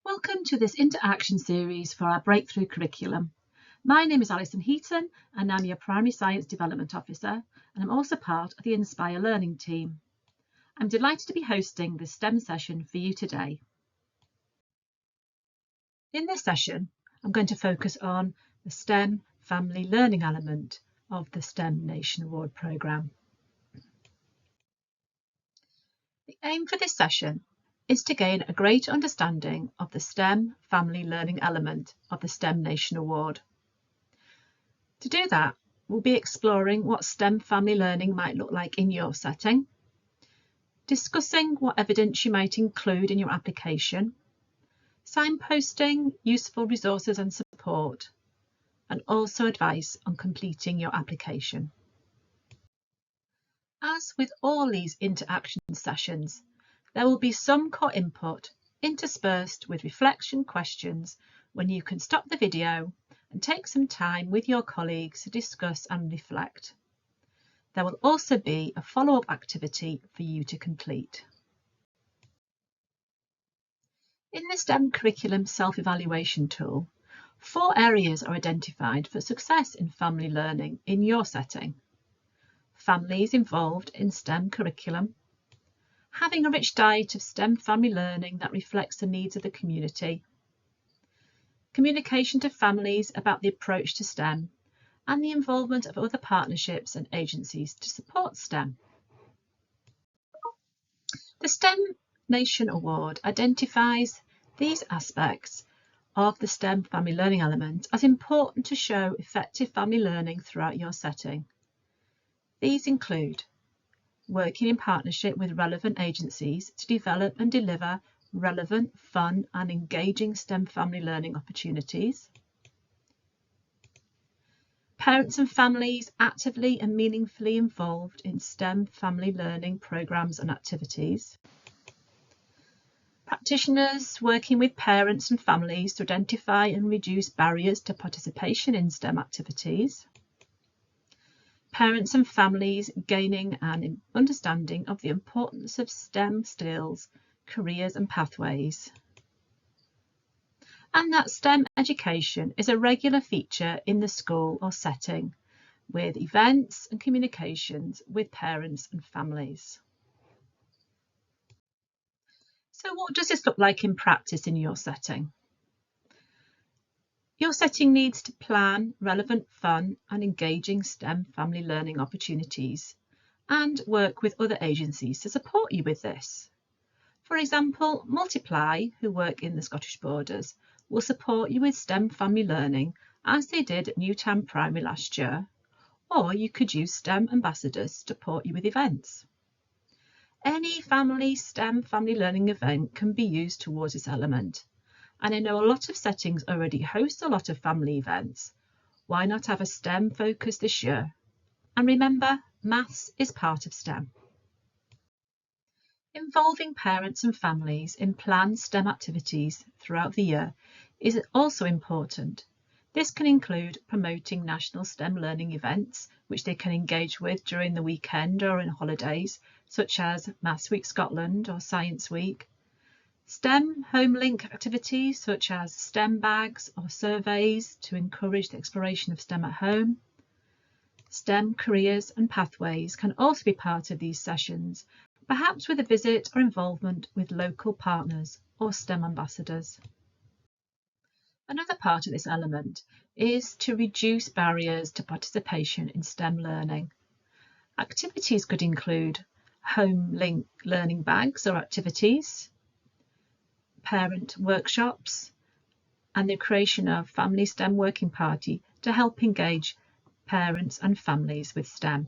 Welcome to this interaction series for our Breakthrough curriculum. My name is Alison Heaton and I'm your Primary Science Development Officer, and I'm also part of the Inspire Learning team. I'm delighted to be hosting this STEM session for you today. In this session, I'm going to focus on the STEM Family Learning element of the STEM Nation Award programme. The aim for this session is to gain a greater understanding of the STEM Family Learning element of the STEM Nation Award. To do that, we'll be exploring what STEM family learning might look like in your setting, discussing what evidence you might include in your application, signposting useful resources and support, and also advice on completing your application. As with all these interaction sessions, there will be some core input interspersed with reflection questions when you can stop the video and take some time with your colleagues to discuss and reflect. There will also be a follow-up activity for you to complete. In the STEM curriculum self-evaluation tool, 4 areas are identified for success in family learning in your setting. Families involved in STEM curriculum, having a rich diet of STEM family learning that reflects the needs of the community, communication to families about the approach to STEM, and the involvement of other partnerships and agencies to support STEM. The STEM Nation Award identifies these aspects of the STEM family learning element as important to show effective family learning throughout your setting. These include working in partnership with relevant agencies to develop and deliver relevant, fun and engaging STEM family learning opportunities, parents and families actively and meaningfully involved in STEM family learning programs and activities, practitioners working with parents and families to identify and reduce barriers to participation in STEM activities, parents and families gaining an understanding of the importance of STEM skills, careers and pathways, and that STEM education is a regular feature in the school or setting with events and communications with parents and families. So what does this look like in practice in your setting? Your setting needs to plan relevant, fun and engaging STEM family learning opportunities and work with other agencies to support you with this. For example, Multiply, who work in the Scottish Borders, will support you with STEM family learning as they did at Newtown Primary last year, or you could use STEM ambassadors to support you with events. Any family STEM family learning event can be used towards this element. And I know a lot of settings already host a lot of family events. Why not have a STEM focus this year? And remember, maths is part of STEM. Involving parents and families in planned STEM activities throughout the year is also important. This can include promoting national STEM learning events, which they can engage with during the weekend or in holidays, such as Maths Week Scotland or Science Week. STEM home link activities such as STEM bags or surveys to encourage the exploration of STEM at home. STEM careers and pathways can also be part of these sessions, perhaps with a visit or involvement with local partners or STEM ambassadors. Another part of this element is to reduce barriers to participation in STEM learning. Activities could include home link learning bags or activities, parent workshops, and the creation of Family STEM Working Party to help engage parents and families with STEM.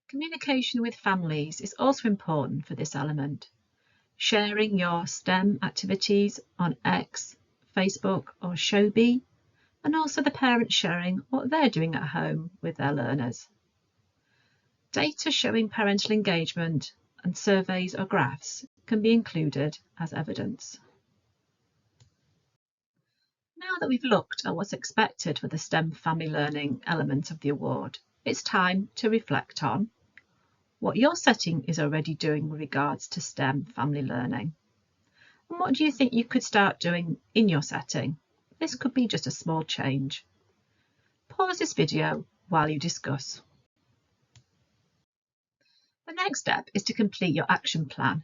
Communication with families is also important for this element. Sharing your STEM activities on X, Facebook or Showbie, and also the parents sharing what they're doing at home with their learners. Data showing parental engagement and surveys or graphs can be included as evidence. Now that we've looked at what's expected for the STEM family learning element of the award, it's time to reflect on what your setting is already doing with regards to STEM family learning. And what do you think you could start doing in your setting? This could be just a small change. Pause this video while you discuss. The next step is to complete your action plan.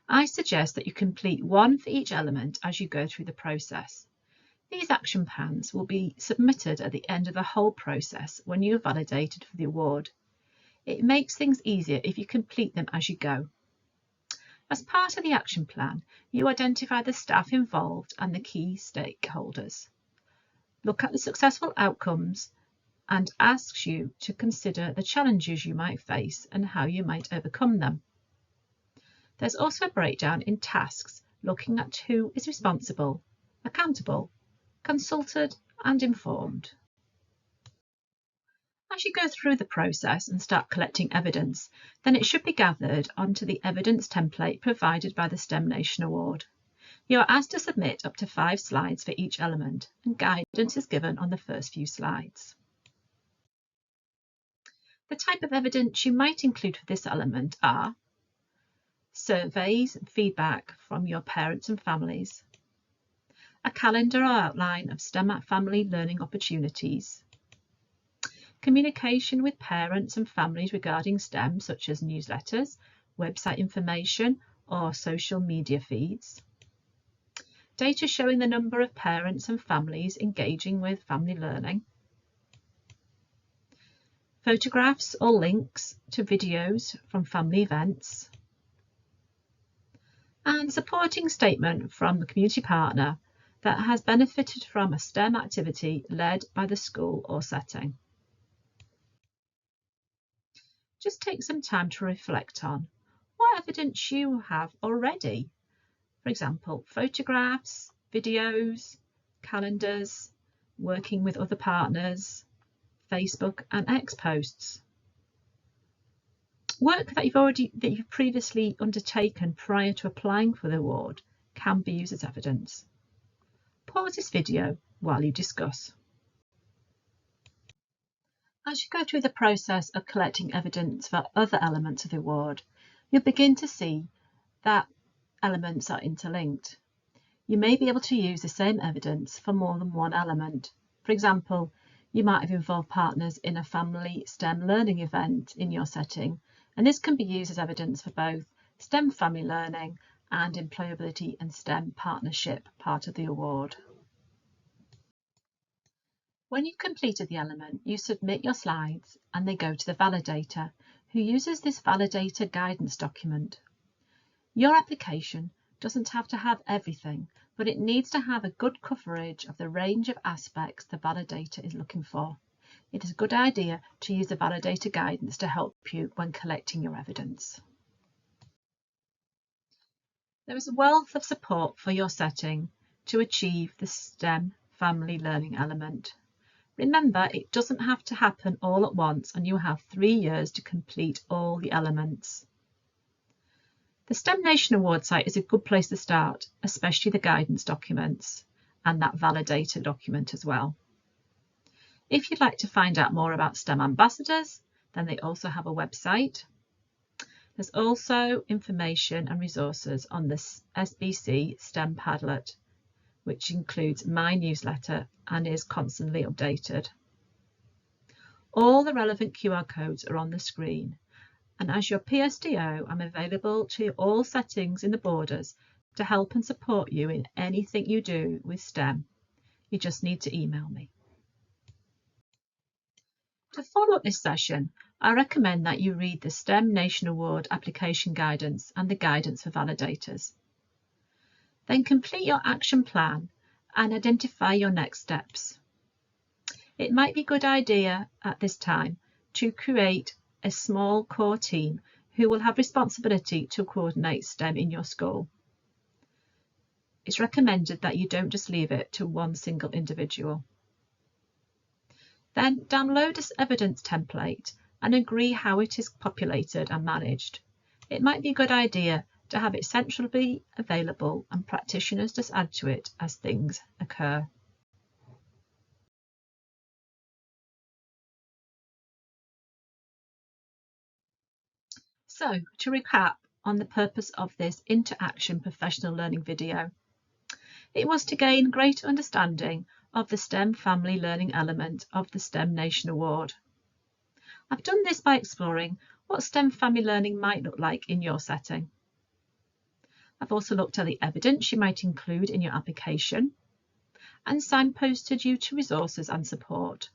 I suggest that you complete one for each element as you go through the process. These action plans will be submitted at the end of the whole process when you are validated for the award. It makes things easier if you complete them as you go. As part of the action plan, you identify the staff involved and the key stakeholders. Look at the successful outcomes and asks you to consider the challenges you might face and how you might overcome them. There's also a breakdown in tasks looking at who is responsible, accountable, consulted and informed. As you go through the process and start collecting evidence, then it should be gathered onto the evidence template provided by the STEM Nation Award. You are asked to submit up to 5 slides for each element, and guidance is given on the first few slides. The type of evidence you might include for this element are surveys and feedback from your parents and families, a calendar or outline of STEM family learning opportunities, communication with parents and families regarding STEM, such as newsletters, website information, or social media feeds, data showing the number of parents and families engaging with family learning, photographs or links to videos from family events, and supporting statement from the community partner that has benefited from a STEM activity led by the school or setting. Just take some time to reflect on what evidence you have already. For example, photographs, videos, calendars, working with other partners, Facebook and X posts. Work that you've previously undertaken prior to applying for the award can be used as evidence. Pause this video while you discuss. As you go through the process of collecting evidence for other elements of the award, you'll begin to see that elements are interlinked. You may be able to use the same evidence for more than one element. For example, you might have involved partners in a family STEM learning event in your setting, and this can be used as evidence for both STEM family learning and employability and STEM partnership part of the award. When you've completed the element, you submit your slides and they go to the validator, who uses this validator guidance document. Your application doesn't have to have everything, but it needs to have a good coverage of the range of aspects the validator is looking for. It is a good idea to use the validator guidance to help you when collecting your evidence. There is a wealth of support for your setting to achieve the STEM family learning element. Remember, it doesn't have to happen all at once, and you have 3 years to complete all the elements. The STEM Nation Award site is a good place to start, especially the guidance documents and that validator document as well. If you'd like to find out more about STEM ambassadors, then they also have a website. There's also information and resources on the SBC STEM Padlet, which includes my newsletter and is constantly updated. All the relevant QR codes are on the screen, and as your PSDO, I'm available to all settings in the borders to help and support you in anything you do with STEM. You just need to email me. To follow up this session, I recommend that you read the STEM Nation Award application guidance and the guidance for validators. Then complete your action plan and identify your next steps. It might be a good idea at this time to create a small core team who will have responsibility to coordinate STEM in your school. It's recommended that you don't just leave it to one single individual. Then download this evidence template and agree how it is populated and managed. It might be a good idea to have it centrally available and practitioners just add to it as things occur. So, to recap on the purpose of this Interaction Professional Learning video, it was to gain greater understanding of the STEM family learning element of the STEM Nation Award. I've done this by exploring what STEM family learning might look like in your setting. I've also looked at the evidence you might include in your application and signposted you to resources and support.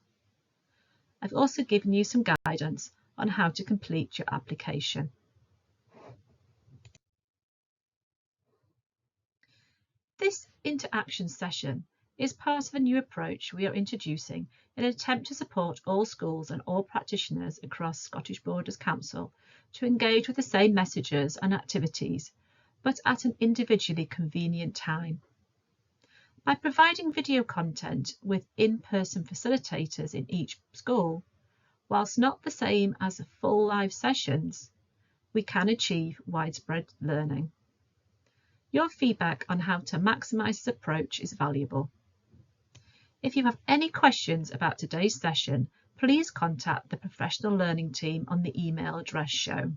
I've also given you some guidance on how to complete your application. This interaction session is part of a new approach we are introducing in an attempt to support all schools and all practitioners across Scottish Borders Council to engage with the same messages and activities, but at an individually convenient time. By providing video content with in-person facilitators in each school, whilst not the same as the full live sessions, we can achieve widespread learning. Your feedback on how to maximise this approach is valuable. If you have any questions about today's session, please contact the professional learning team on the email address shown.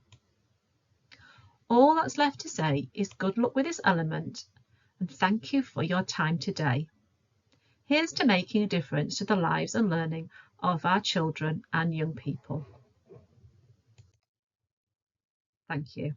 All that's left to say is good luck with this element and thank you for your time today. Here's to making a difference to the lives and learning of our children and young people. Thank you.